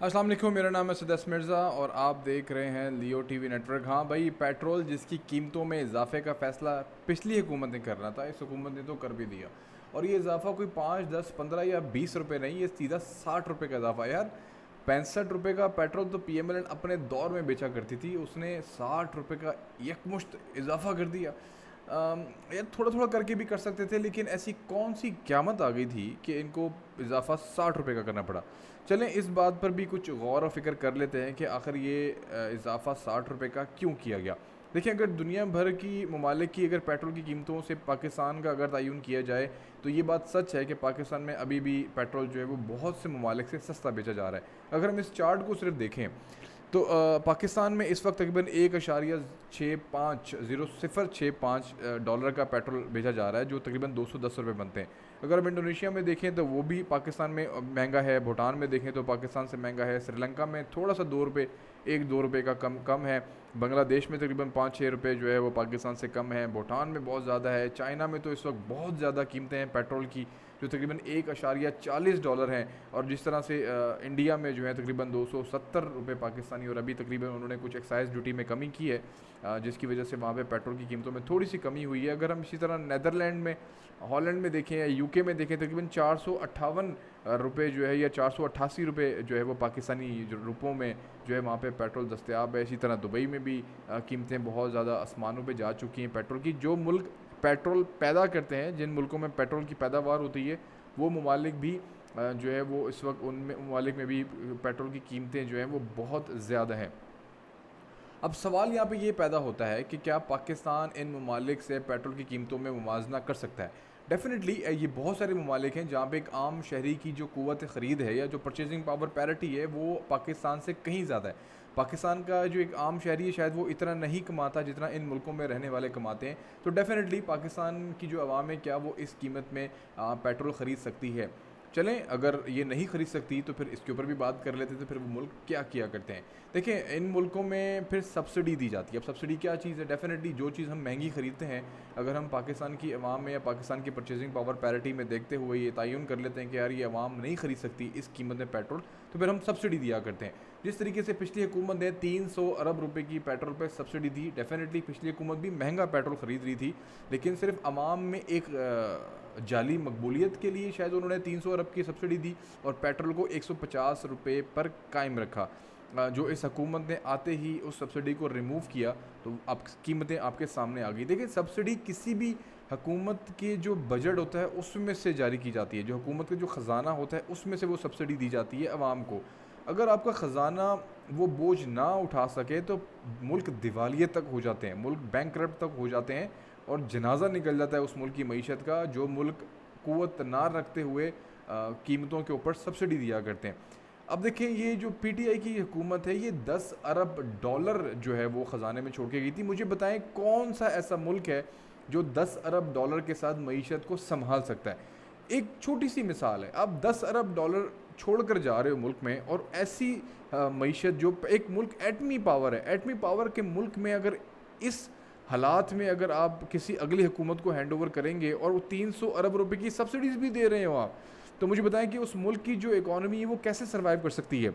अस्सलाम वालेकुम, मेरा नाम है सदस मिर्ज़ा और आप देख रहे हैं लियो टीवी नेटवर्क। हाँ भाई, पेट्रोल जिसकी कीमतों में इजाफे का फ़ैसला पिछली हुकूमत ने करना था, इस हुकूमत ने तो कर भी दिया। और ये इजाफा कोई 5, 10, 15 या 20 रुपए नहीं, ये सीधा 60 रुपए का इजाफा। यार 65 रुपए का पेट्रोल तो पीएमएल अपने दौर में बेचा करती थी, उसने 60 रुपए का यकमुश्त इजाफा कर दिया। यार थोड़ा थोड़ा करके भी कर सकते थे, लेकिन ऐसी कौन सी क़यामत आ गई थी कि इनको इजाफा 60 रुपए का करना पड़ा। चलें इस बात पर भी कुछ गौर और फिक्र कर लेते हैं कि आखिर ये इजाफा 60 रुपए का क्यों किया गया। देखिए, अगर दुनिया भर की ममालिक की अगर पेट्रोल की कीमतों से पाकिस्तान का अगर तयन किया जाए, तो ये बात सच है कि पाकिस्तान में अभी भी पेट्रोल जो है वो बहुत से ममालिक से सस्ता बेचा जा रहा है। अगर हम इस चार्ट को सिर्फ देखें तो पाकिस्तान में इस वक्त तकरीबन 1,65 डॉलर का पेट्रोल बेचा जा रहा है, जो तकरीबन 210 रुपये बनते हैं। अगर हम इंडोनेशिया में देखें तो वो भी पाकिस्तान में महंगा है, भूटान में देखें तो पाकिस्तान से महंगा है, श्रीलंका में थोड़ा सा 2 रुपये, 1-2 रुपये का कम कम है, बांग्लादेश में तकरीबन 5-6 रुपये जो है वो पाकिस्तान से कम है, भूटान में बहुत ज़्यादा है, चाइना में तो इस वक्त बहुत ज़्यादा कीमतें हैं पेट्रोल की, जो तकरीबन 1,40 डॉलर हैं। और जिस तरह से इंडिया में जो है तकरीबन 270 रुपये पाकिस्तानी, और अभी तकरीबन उन्होंने कुछ एक्साइज ड्यूटी में कमी की है, जिसकी वजह से वहाँ पे पेट्रोल की कीमतों में थोड़ी सी कमी हुई है। अगर हम इसी तरह नीदरलैंड में, हॉलैंड में देखें या यूके में देखें, तकरीबन 458 रुपये जो है या 488 रुपये जो है वो पाकिस्तानी रुपयों में जो है वहाँ पे पेट्रोल दस्तयाब है। इसी तरह दुबई में भी कीमतें बहुत ज़्यादा आसमानों पे जा चुकी हैं पेट्रोल की। जो मुल्क पेट्रोल पैदा करते हैं, जिन मुल्कों में पेट्रोल की पैदावार होती है, वो ममालिक भी जो है वो इस वक्त उन ममालिक में भी पेट्रोल की कीमतें जो हैं वो बहुत ज़्यादा हैं। अब सवाल यहाँ पे ये पैदा होता है कि क्या पाकिस्तान इन ममालिक से पेट्रोल की कीमतों में मुवाजना कर सकता है। डेफिनेटली ये बहुत सारे ममालिक हैं जहाँ पे एक आम शहरी की जो क़ुव्वत ख़रीद है या जो परचेजिंग पावर पैरिटी है वो पाकिस्तान से कहीं ज़्यादा है। पाकिस्तान का जो एक आम शहरी है शायद वो इतना नहीं कमाता जितना इन मुल्कों में रहने वाले कमाते हैं। तो डेफिनेटली पाकिस्तान की जो आवाम है, क्या वो इस कीमत में पेट्रोल ख़रीद सकती है। चलें, अगर ये नहीं खरीद सकती तो फिर इसके ऊपर भी बात कर लेते, तो फिर वो मुल्क क्या किया करते हैं। देखिए, इन मुल्कों में फिर सब्सिडी दी जाती है। अब सब्सिडी क्या चीज़ है? डेफिनेटली जो चीज़ हम महंगी ख़रीदते हैं, अगर हम पाकिस्तान की अवाम में या पाकिस्तान की परचेजिंग पावर पैरिटी में देखते हुए ये तयन कर लेते हैं कि यार ये अवाम नहीं खरीद सकती इस कीमत में पेट्रोल, तो फिर हम सब्सिडी दिया करते हैं। जिस तरीके से पिछली हुकूमत ने 300 अरब रुपए की पेट्रोल पर सब्सिडी दी, डेफिनेटली पिछली हुकूमत भी महंगा पेट्रोल ख़रीद रही थी, लेकिन सिर्फ अवाम में एक जाली मकबूलियत के लिए शायद उन्होंने 300 अरब की सब्सिडी दी और पेट्रोल को 150 रुपये पर कायम रखा। जो इस हुकूमत ने आते ही उस सब्सिडी को रिमूव किया, तो अब कीमतें आपके सामने आ गई। देखिए, सब्सिडी किसी भी हुकूमत के जो बजट होता है उसमें से जारी की जाती है, जो हुकूमत का जो ख़जाना होता है उसमें से वो सब्सिडी दी जाती है अवाम को। अगर आपका ख़जाना वो बोझ ना उठा सके तो मुल्क दिवालियत तक हो जाते हैं, मुल्क बैंकरप्ट तक हो जाते हैं और जनाजा निकल जाता है उस मुल्क की मईशत का, जो मुल्क क़ुव्वत ना रखते हुए कीमतों के ऊपर सब्सिडी दिया करते हैं। अब देखिए, ये जो पीटीआई की हुकूमत है, ये 10 अरब डॉलर जो है वो ख़जाने में छोड़ के गई थी। मुझे बताएं कौन सा ऐसा मुल्क है जो 10 अरब डॉलर के साथ मईशत को संभाल सकता है। एक छोटी सी मिसाल है, आप 10 अरब डॉलर छोड़ कर जा रहे हो मुल्क में, और ऐसी मईशत जो एक मुल्क एटमी पावर है, एटमी पावर के मुल्क में अगर इस हालात में अगर आप किसी अगली हुकूमत को हैंड ओवर करेंगे और वो 300 अरब रुपए की सब्सिडीज़ भी दे रहे हो आप, तो मुझे बताएं कि उस मुल्क की जो इकॉनमी है वो कैसे सर्वाइव कर सकती है।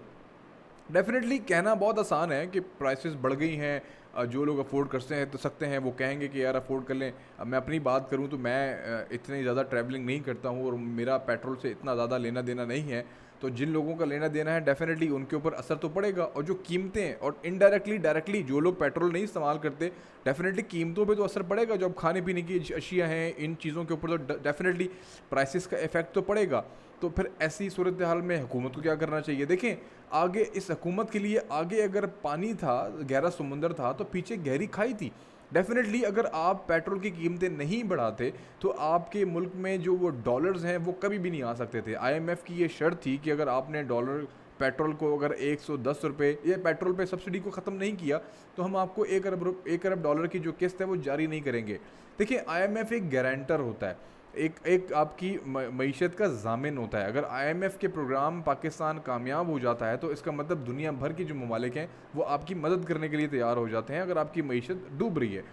डेफिनेटली कहना बहुत आसान है कि प्राइसेस बढ़ गई हैं, जो लोग अफोर्ड सकते हैं वो कहेंगे कि यार अफोर्ड कर लें। अब मैं अपनी बात करूं तो मैं इतनी ज़्यादा ट्रैवलिंग नहीं करता हूं और मेरा पेट्रोल से इतना ज़्यादा लेना देना नहीं है, तो जिन लोगों का लेना देना है डेफिनेटली उनके ऊपर असर तो पड़ेगा। और जो कीमतें, और इनडायरेक्टली डायरेक्टली जो लोग पेट्रोल नहीं इस्तेमाल करते, डेफिनेटली कीमतों पे तो असर पड़ेगा। जो अब खाने पीने की अशिया हैं, इन चीज़ों के ऊपर तो डेफिनेटली प्राइसेस का इफेक्ट तो पड़ेगा। तो फिर ऐसी सूरत हाल में हुकूमत को क्या करना चाहिए? देखें, आगे इस हुकूमत के लिए आगे अगर पानी था, गहरा समुंदर था, तो पीछे गहरी खाई थी। डेफिनेटली अगर आप पेट्रोल की कीमतें नहीं बढ़ाते तो आपके मुल्क में जो वो डॉलर्स हैं वो कभी भी नहीं आ सकते थे। आईएमएफ की ये शर्त थी कि अगर आपने डॉलर पेट्रोल को अगर 110 रुपये या पेट्रोल पे सब्सिडी को ख़त्म नहीं किया, तो हम आपको 1 अरब डॉलर की जो किस्त है वो जारी नहीं करेंगे। देखिए, आईएमएफ एक गारंटर होता है, एक आपकी मईशत का ज़ामिन होता है। अगर आईएमएफ के प्रोग्राम पाकिस्तान कामयाब हो जाता है तो इसका मतलब दुनिया भर के जो ममालिक हैं वो आपकी मदद करने के लिए तैयार हो जाते हैं अगर आपकी मईशत डूब रही है।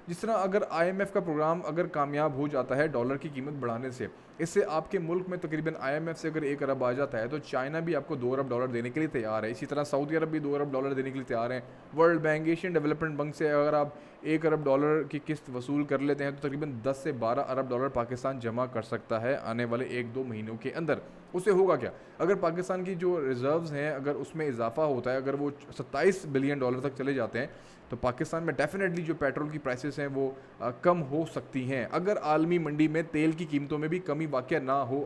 जिस तरह अगर IMF का प्रोग्राम अगर कामयाब हो जाता है डॉलर की कीमत बढ़ाने से, इससे आपके मुल्क में तकरीबन IMF से अगर 1 अरब आ जाता है तो चाइना भी आपको 2 अरब डॉलर देने के लिए तैयार है। इसी तरह सऊदी अरब भी 2 अरब डॉलर देने के लिए तैयार हैं। World bank, Asian development bank से अगर आप 1 अरब डॉलर की किस्त वसूल कर लेते हैं तो तकरीबन 10 से 12 अरब डॉलर पाकिस्तान जमा कर सकता है आने वाले 1-2 महीनों के अंदर। उससे होगा क्या, अगर पाकिस्तान की जो रिजर्व्स हैं अगर उसमें इजाफा होता है, अगर वो 27 बिलियन डॉलर तक चले जाते हैं तो पाकिस्तान में डेफिनेटली जो पेट्रोल की प्राइसेस हैं वो कम हो सकती हैं। अगर आलमी मंडी में तेल की कीमतों में भी कमी वाक़या ना हो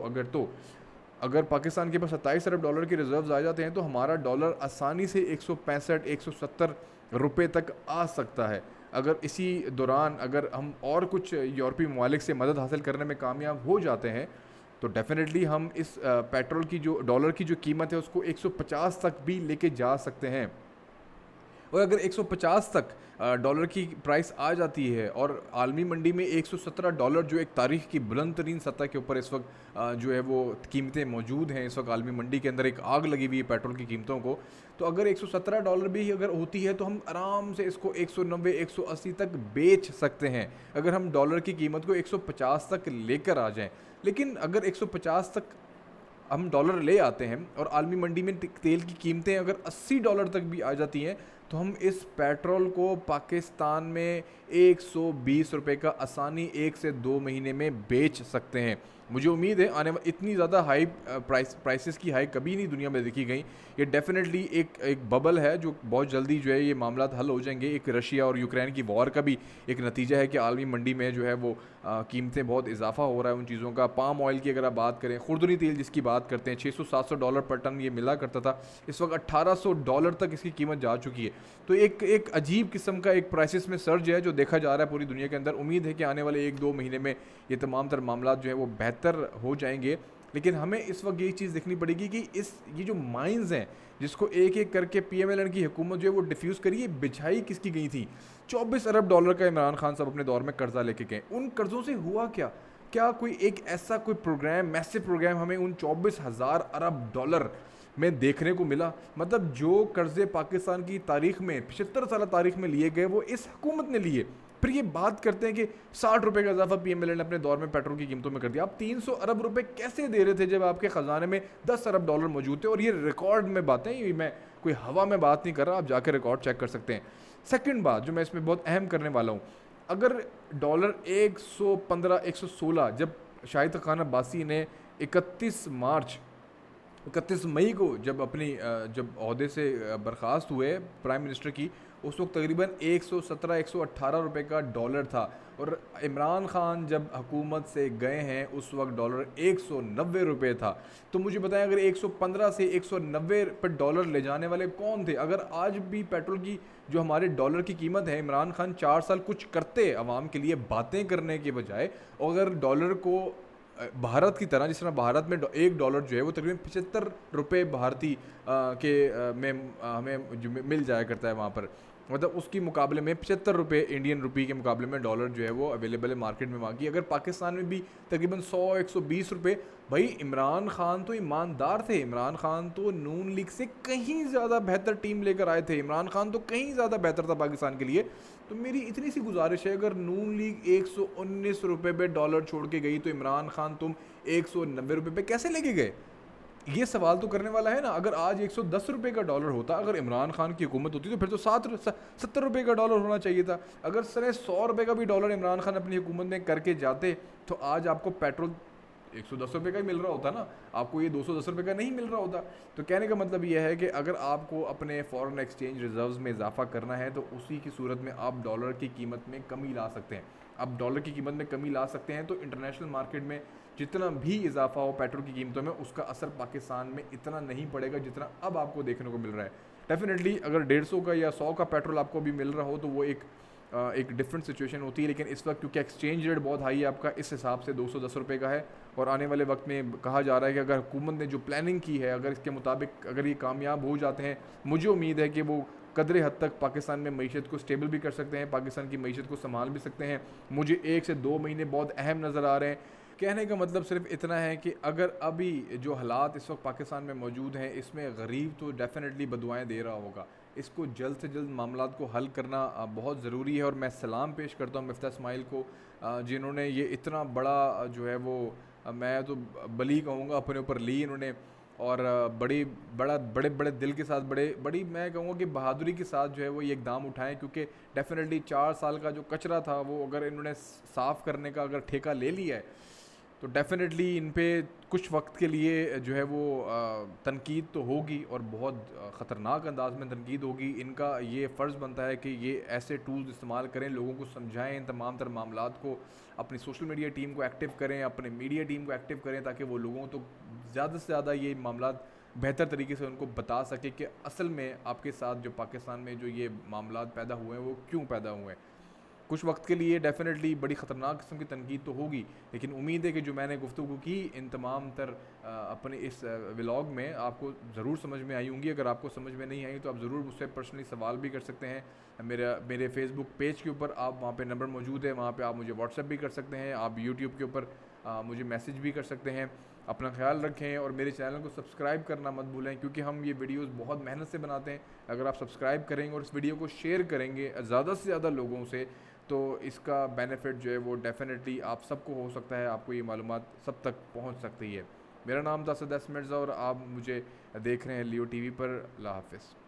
अगर पाकिस्तान के पास 27 अरब डॉलर के रिजर्व्स आ जाते हैं तो हमारा डॉलर आसानी से 165-170 रुपये तक आ सकता है। अगर इसी दौरान अगर हम और कुछ यूरोपीय ममालिक से मदद हासिल करने में कामयाब हो जाते हैं तो डेफिनेटली हम इस पेट्रोल की जो डॉलर की जो कीमत है उसको 150 तक भी लेके जा सकते हैं। और अगर 150 तक डॉलर की प्राइस आ जाती है और आलमी मंडी में 117 डॉलर जो एक तारीख की बुलंद तरीन सतह के ऊपर इस वक्त जो है वो कीमतें मौजूद हैं, इस वक्त आलमी मंडी के अंदर एक आग लगी हुई है पेट्रोल की कीमतों को, तो अगर 117 डॉलर भी अगर होती है तो हम आराम से इसको 190-180 तक बेच सकते हैं अगर हम डॉलर की कीमत को 150 तक लेकर आ जाएं। लेकिन अगर 150 तक हम डॉलर ले आते हैं और आलमी मंडी में तेल की कीमतें अगर 80 डॉलर तक भी आ जाती हैं तो हम इस पेट्रोल को पाकिस्तान में 120 रुपये का आसानी 1 से 2 महीने में बेच सकते हैं। मुझे उम्मीद है आने इतनी ज़्यादा हाई प्राइसेस की हाई कभी नहीं दुनिया में देखी गई। ये डेफिनेटली एक बबल है जो बहुत जल्दी जो है ये मामला हल हो जाएंगे। एक रशिया और यूक्रेन की वॉर का भी एक नतीजा है कि आलमी मंडी में जो है वो कीमतें बहुत इजाफा हो रहा है उन चीज़ों का। पाम ऑयल की अगर आप बात करें, खुर्दनी तेल जिसकी बात करते हैं, 600-700 डॉलर पर टन ये मिला करता था, इस वक्त 1800 डॉलर तक इसकी कीमत जा चुकी है। तो एक अजीब किस्म का एक प्राइसेस में सर्ज है जो देखा जा रहा है पूरी दुनिया के अंदर। उम्मीद है कि आने वाले 1-2 महीने में ये तमाम तर मामला जो है वो बेहतर हो जाएंगे। लेकिन हमें इस वक्त ये चीज़ देखनी पड़ेगी कि ये जो माइंस हैं जिसको एक एक करके PMLN की हुकूमत जो है वो डिफ्यूज़ करिए, बिछाई किसकी गई थी। 24 अरब डॉलर का इमरान खान साहब अपने दौर में कर्जा लेके गए, उन कर्जों से हुआ क्या कोई एक ऐसा कोई प्रोग्राम, मैसिव प्रोग्राम हमें उन 24,000 अरब डॉलर में देखने को मिला? मतलब जो कर्जे पाकिस्तान की तारीख में 75 साल तारीख में लिए गए वो इस हुकूमत ने लिए। फिर ये बात करते हैं कि 60 रुपये का इजाफा PMLN ने अपने दौर में पेट्रोल की कीमतों में कर दिया। आप 300 अरब रुपए कैसे दे रहे थे जब आपके ख़जाने में 10 अरब डॉलर मौजूद थे? और ये रिकॉर्ड में बातें, ये मैं कोई हवा में बात नहीं कर रहा, आप जाकर रिकॉर्ड चेक कर सकते हैं। सेकंड बात जो मैं इसमें बहुत अहम करने वाला हूँ, अगर डॉलर 115-116 जब शाहिद खान अब्बासी ने 31 मई को जब जब ओहदे से बर्खास्त हुए प्राइम मिनिस्टर की, उस वक्त तकरीबन 117-118 रुपये का डॉलर था। और इमरान खान जब हुकूमत से गए हैं उस वक्त डॉलर 190 रुपये था। तो मुझे बताएं अगर 115 से 190 पर डॉलर ले जाने वाले कौन थे? अगर आज भी पेट्रोल की जो हमारे डॉलर की कीमत है, इमरान खान 4 साल कुछ करते अवाम के लिए बातें करने के बजाय, और अगर डॉलर को भारत की तरह, जिस तरह भारत में $1 जो है वो तकरीबन 75 रुपये भारतीय में हमें जो मिल जाया करता है वहाँ पर, मतलब उसकी मुकाबले में 75 रुपये इंडियन रुपी के मुकाबले में डॉलर जो है वो अवेलेबल है मार्केट में वहाँ की। अगर पाकिस्तान में भी तकरीबन 100-120 रुपये, भाई इमरान खान तो ईमानदार थे, इमरान खान तो नून लीग से कहीं ज़्यादा बेहतर टीम लेकर आए थे, इमरान खान तो कहीं ज़्यादा बेहतर था पाकिस्तान के लिए। तो मेरी इतनी सी गुजारिश है, अगर नून लीग 119 रुपये पे डॉलर छोड़ के गई तो इमरान खान तुम 190 रुपये पे कैसे लेके गए? ये सवाल तो करने वाला है ना। अगर आज 110 रुपये का डॉलर होता, अगर इमरान खान की हुकूमत होती, तो फिर तो 70 रुपये का डॉलर होना चाहिए था। अगर 100 रुपये का भी डॉलर इमरान खान अपनी हुकूमत में करके जाते तो आज आपको पेट्रोल 110 रुपये का ही मिल रहा होता ना, आपको ये 210 रुपये का नहीं मिल रहा होता। तो कहने का मतलब ये है कि अगर आपको अपने फॉरेन एक्सचेंज रिजर्व्स में इजाफा करना है तो उसी की सूरत में आप डॉलर की कीमत में कमी ला सकते हैं। आप डॉलर की कीमत में कमी ला सकते हैं तो इंटरनेशनल मार्केट में जितना भी इजाफा हो पेट्रोल की कीमतों में, उसका असर पाकिस्तान में इतना नहीं पड़ेगा जितना अब आपको देखने को मिल रहा है। डेफिनेटली अगर 150 का या 100 का पेट्रोल आपको भी मिल रहा हो तो वो एक डिफरेंट सिचुएशन होती है। लेकिन इस वक्त क्योंकि एक्सचेंज रेट बहुत हाई है आपका, इस हिसाब से 210 रुपये का है। और आने वाले वक्त में कहा जा रहा है कि अगर हुकूमत ने जो प्लानिंग की है, अगर इसके मुताबिक अगर ये कामयाब हो जाते हैं, मुझे उम्मीद है कि वो कदरे हद तक पाकिस्तान में मईशत को स्टेबल भी कर सकते हैं, पाकिस्तान की मईशत को संभाल भी सकते हैं। मुझे 1 से 2 महीने बहुत अहम नज़र आ रहे हैं। कहने का मतलब सिर्फ इतना है कि अगर अभी जो हालात इस वक्त पाकिस्तान में मौजूद हैं, इसमें गरीब तो डेफिनेटली बदुआएं दे रहा होगा, इसको जल्द से जल्द मामलात को हल करना बहुत ज़रूरी है। और मैं सलाम पेश करता हूँ मिफ्ता इस्माइल को, जिन्होंने ये इतना बड़ा जो है वो मैं तो बली कहूँगा अपने ऊपर ली इन्होंने, और बड़े बड़े दिल के साथ, बड़ी मैं कहूँगा कि बहादुरी के साथ जो है वो ये इकदाम उठाएं, क्योंकि डेफिनेटली 4 साल का जो कचरा था वो अगर इन्होंने साफ़ करने का अगर ठेका ले लिया है तो डेफ़िनेटली इन पे कुछ वक्त के लिए जो है वो तनकीद तो होगी, और बहुत ख़तरनाक अंदाज में तनकीद होगी। इनका ये फ़र्ज़ बनता है कि ये ऐसे टूल्स इस्तेमाल करें, लोगों को समझाएं, इन तमाम तर मामलात को, अपनी सोशल मीडिया टीम को एक्टिव करें, अपने मीडिया टीम को एक्टिव करें, ताकि वो लोगों तो ज़्यादा से ज़्यादा ये मामलात बेहतर तरीके से उनको बता सके कि असल में आपके साथ जो पाकिस्तान में जो ये मामलात पैदा हुए हैं वो क्यों पैदा हुए हैं। कुछ वक्त के लिए डेफ़िनेटली बड़ी ख़तरनाक किस्म की तनकीद तो होगी, लेकिन उम्मीद है कि जो मैंने गुफ्तगू की इन तमाम तर अपने इस व्लॉग में आपको ज़रूर समझ में आई होंगी। अगर आपको समझ में नहीं आई तो आप ज़रूर मुझसे पर्सनली सवाल भी कर सकते हैं। मेरे फेसबुक पेज के ऊपर आप वहाँ पे नंबर मौजूद है, वहाँ पे आप मुझे व्हाट्सएप भी कर सकते हैं, आप यूट्यूब के ऊपर मुझे मैसेज भी कर सकते हैं। अपना ख्याल रखें और मेरे चैनल को सब्सक्राइब करना मत भूलें, क्योंकि हम ये वीडियोस बहुत मेहनत से बनाते हैं। अगर आप सब्सक्राइब करेंगे और इस वीडियो को शेयर करेंगे ज़्यादा से ज़्यादा लोगों से, तो इसका बेनिफिट जो है वो डेफ़िनेटली आप सबको हो सकता है, आपको ये मालूमात सब तक पहुंच सकती है। मेरा नाम था सदस मिर्ज़ा और आप मुझे देख रहे हैं लियो टीवी पर। अल्लाह हाफ़िज़।